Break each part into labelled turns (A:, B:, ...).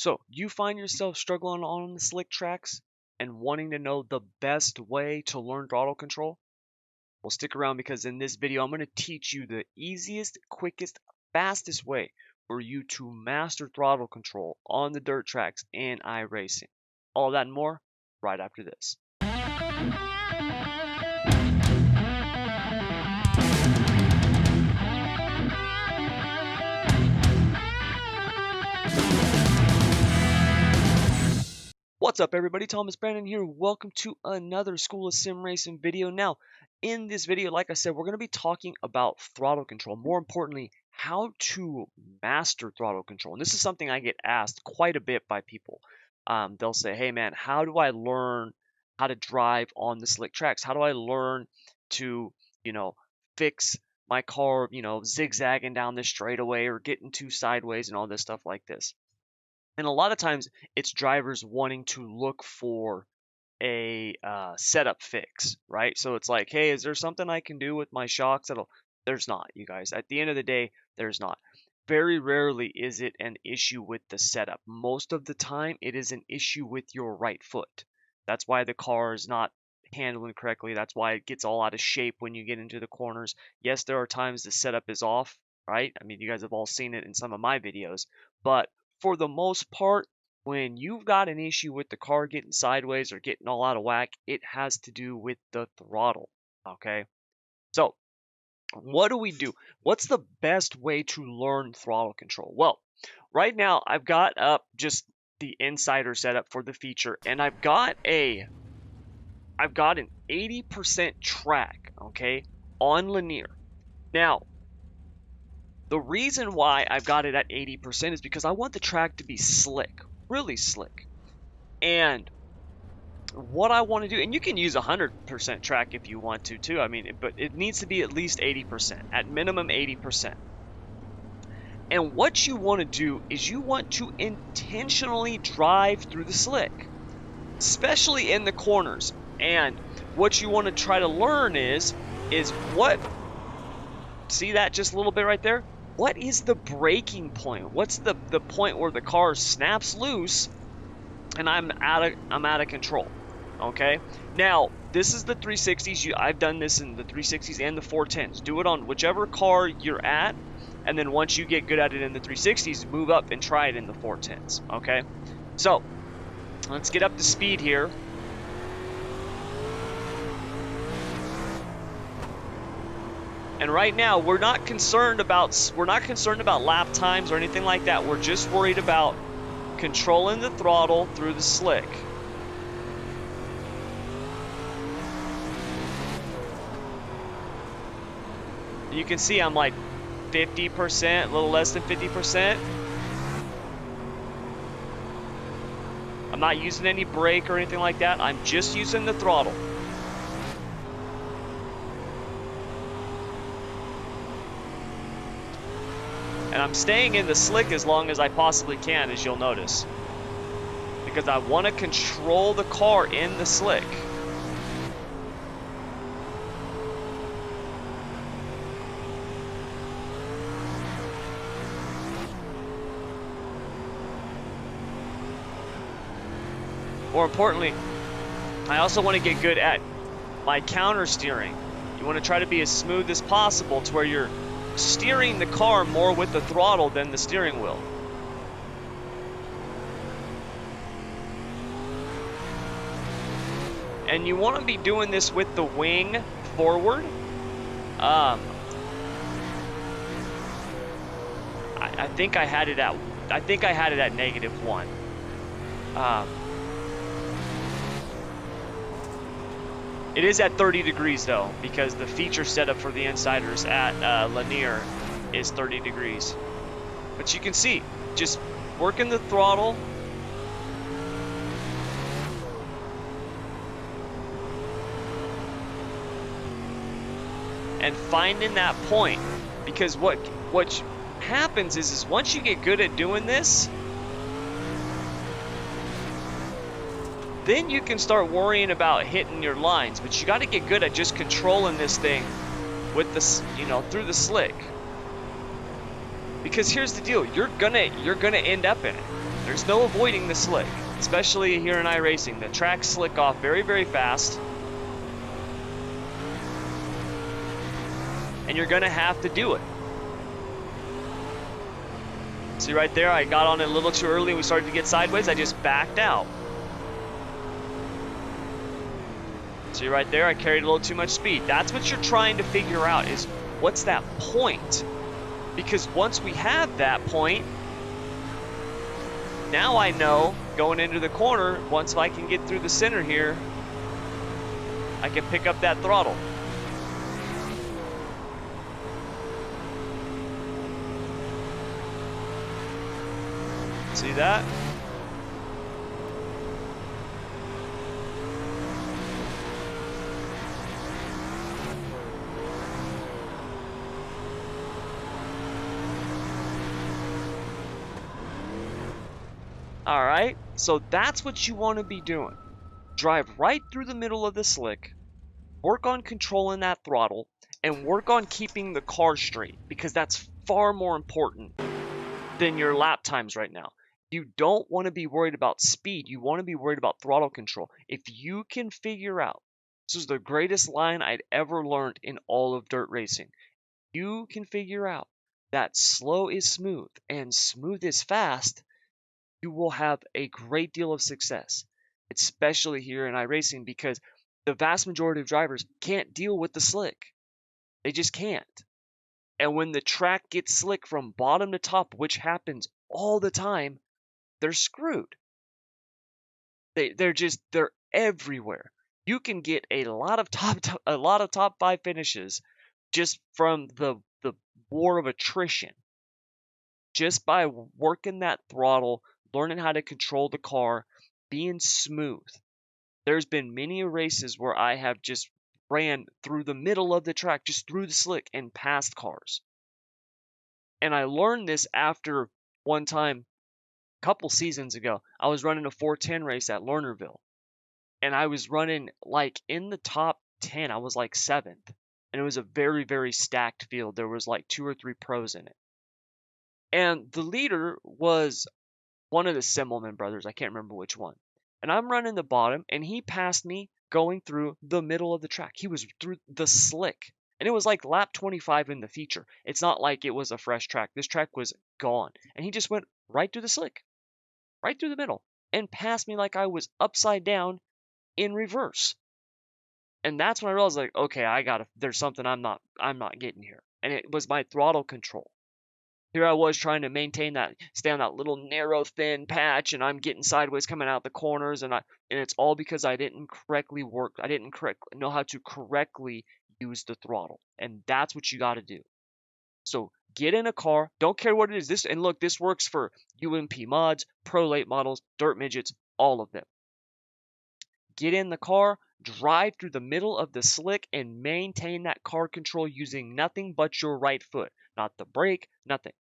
A: So, you find yourself struggling on the slick tracks and wanting to know the best way to learn throttle control? Well, stick around because in this video, I'm going to teach you the easiest, quickest, fastest way for you to master throttle control on the dirt tracks in iRacing. All that and more right after this. What's up everybody, Thomas Brandon here. Welcome to another School of Sim Racing video. Now, in this video, like I said, we're going to be talking about throttle control. More importantly, how to master throttle control. And this is something I get asked quite a bit by people. They'll say, hey man, how do I learn how to drive on the slick tracks? How do I learn to, fix my car, zigzagging down this straightaway or getting too sideways and all this stuff like this? And a lot of times it's drivers wanting to look for a setup fix, right? So it's like, hey, is there something I can do with my shocks? There's not, you guys. At the end of the day, there's not. Very rarely is it an issue with the setup. Most of the time, it is an issue with your right foot. That's why the car is not handling correctly. That's why it gets all out of shape when you get into the corners. Yes, there are times the setup is off, right? I mean, you guys have all seen it in some of my videos, but for the most part, when you've got an issue with the car getting sideways or getting all out of whack, it has to do with the throttle, okay? So, what do we do? What's the best way to learn throttle control? Well, right now, I've got up just the insider setup for the feature, and I've got an 80% track, okay, on linear. Now, the reason why I've got it at 80% is because I want the track to be slick, really slick. And what I want to do, and you can use 100% track if you want to too, I mean, but it needs to be at least 80%, at minimum 80%. And what you want to do is you want to intentionally drive through the slick, especially in the corners. And what you want to try to learn is what, see that just a little bit right there? What is the breaking point? What's the point where the car snaps loose and I'm out of control? Okay. Now this is the 360s. I've done this in the 360s and the 410s. Do it on whichever car you're at, and then once you get good at it in the 360s, move up and try it in the 410s. Okay. So let's get up to speed here. And right now, we're not concerned about lap times or anything like that. We're just worried about controlling the throttle through the slick. You can see I'm like 50%, a little less than 50%. I'm not using any brake or anything like that. I'm just using the throttle. And I'm staying in the slick as long as I possibly can, as you'll notice, because I want to control the car in the slick. More importantly, I also want to get good at my counter steering. You want to try to be as smooth as possible to where you're steering the car more with the throttle than the steering wheel. And you want to be doing this with the wing forward. I think I had it at -1. It is at 30 degrees though, because the feature setup for the insiders at linear is 30 degrees. But you can see, just working the throttle. And finding that point, because what happens is once you get good at doing this, then you can start worrying about hitting your lines. But you got to get good at just controlling this thing with this, through the slick. Because here's the deal, you're gonna end up in it. There's no avoiding the slick, especially here in iRacing. The tracks slick off very, very fast. And you're gonna have to do it. See right there, I got on it a little too early and we started to get sideways. I just backed out. See right there, I carried a little too much speed. That's what you're trying to figure out, is what's that point? Because once we have that point, now I know going into the corner, once I can get through the center here, I can pick up that throttle. See that? All right, so that's what you want to be doing. Drive right through the middle of the slick, work on controlling that throttle, and work on keeping the car straight, because that's far more important than your lap times right now. You don't want to be worried about speed. You want to be worried about throttle control. If you can figure out, this is the greatest line I'd ever learned in all of dirt racing. You can figure out that slow is smooth and smooth is fast, you will have a great deal of success, especially here in iRacing, because the vast majority of drivers can't deal with the slick. They just can't. And when the track gets slick from bottom to top, which happens all the time, they're screwed. They're everywhere. You can get a lot of top 5 finishes just from the war of attrition, just by working that throttle, learning how to control the car, being smooth. There's been many races where I have just ran through the middle of the track, just through the slick and past cars. And I learned this after one time, a couple seasons ago, I was running a 410 race at Lernerville. And I was running like in the top 10. I was like 7th. And it was a very, very stacked field. There was like 2 or 3 pros in it. And the leader was one of the Simmelman brothers. I can't remember which one. And I'm running the bottom, and he passed me going through the middle of the track. He was through the slick. And it was like lap 25 in the feature. It's not like it was a fresh track. This track was gone. And he just went right through the slick, right through the middle, and passed me like I was upside down in reverse. And that's when I realized, like, okay, there's something I'm not getting here. And it was my throttle control. Here I was trying to maintain that, stay on that little narrow, thin patch, and I'm getting sideways coming out the corners, and it's all because I didn't correctly know how to correctly use the throttle. And that's what you got to do. So get in a car, don't care what it is. And look, this works for UMP mods, pro late models, dirt midgets, all of them. Get in the car, drive through the middle of the slick, and maintain that car control using nothing but your right foot. Not the brake, nothing.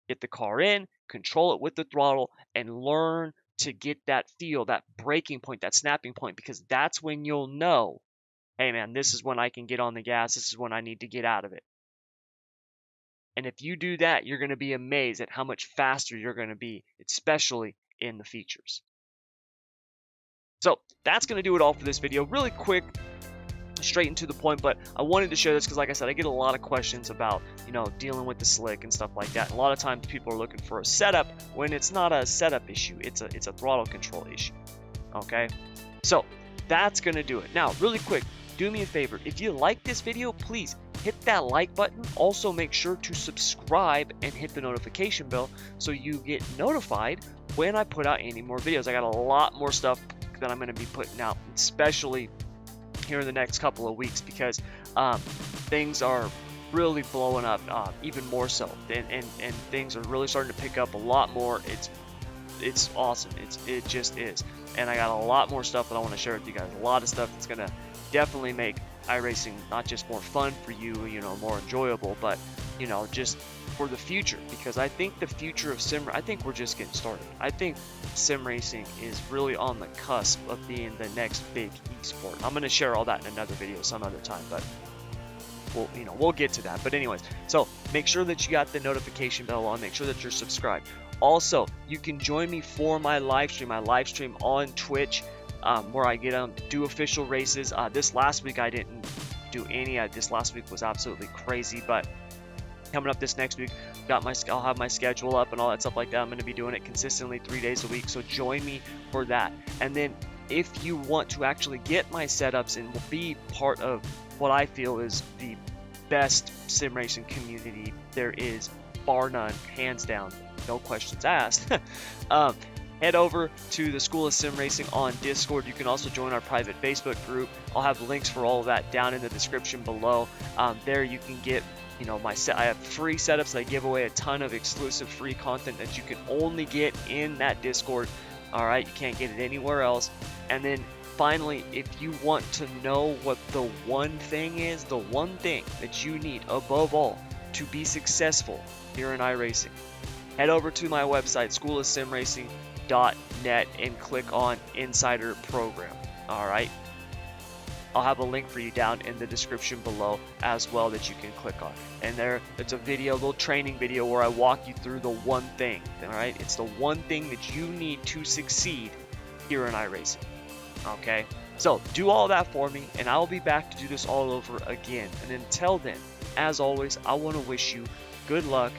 A: Get the car in, control it with the throttle, and learn to get that feel, that braking point, that snapping point, because that's when you'll know, hey man, this is when I can get on the gas, this is when I need to get out of it. And if you do that, you're going to be amazed at how much faster you're going to be, especially in the features. So that's going to do it all for this video. Really quick, straight into the point, but I wanted to share this because, like I said, I get a lot of questions about, dealing with the slick and stuff like that. A lot of times people are looking for a setup when it's not a setup issue, it's a throttle control issue. Okay, so that's gonna do it. Now, really quick, do me a favor. If you like this video, please hit that like button. Also, make sure to subscribe and hit the notification bell so you get notified when I put out any more videos. I got a lot more stuff that I'm gonna be putting out, especially here in the next couple of weeks, because things are really blowing up, even more so, and things are really starting to pick up a lot more. It's awesome. It just is. And I got a lot more stuff that I want to share with you guys. A lot of stuff that's gonna definitely make iRacing not just more fun for you, more enjoyable, but just for the future, because I think the future of I think we're just getting started. I think sim racing is really on the cusp of being the next big esport. I'm going to share all that in another video some other time, but we'll get to that. But anyways, so make sure that you got the notification bell on, make sure that you're subscribed. Also, you can join me for my live stream. I live stream on Twitch, where I get do official races. This last week I didn't do any. This last week was absolutely crazy, but coming up this next week, I'll have my schedule up and all that stuff like that. I'm going to be doing it consistently 3 days a week, so join me for that. And then if you want to actually get my setups and be part of what I feel is the best sim racing community there is, bar none, hands down, no questions asked, head over to the School of Sim Racing on Discord. You can also join our private Facebook group. I'll have links for all of that down in the description below. There you can get, you know, I have free setups. I give away a ton of exclusive free content that you can only get in that Discord. All right, you can't get it anywhere else. And then finally, if you want to know what the one thing is, the one thing that you need above all to be successful here in iRacing, head over to my website, schoolofsimracing.net, and click on Insider Program. All right, I'll have a link for you down in the description below as well that you can click on. And there, it's a video, a little training video where I walk you through the one thing. All right, it's the one thing that you need to succeed here in iRacing. Okay, so do all that for me, and I will be back to do this all over again. And until then, as always, I want to wish you good luck,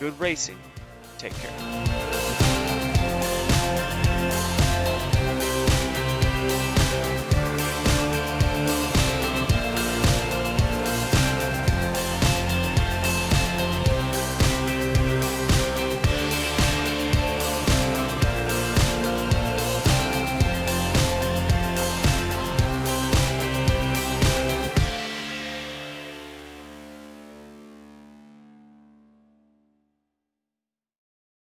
A: good racing. Take care.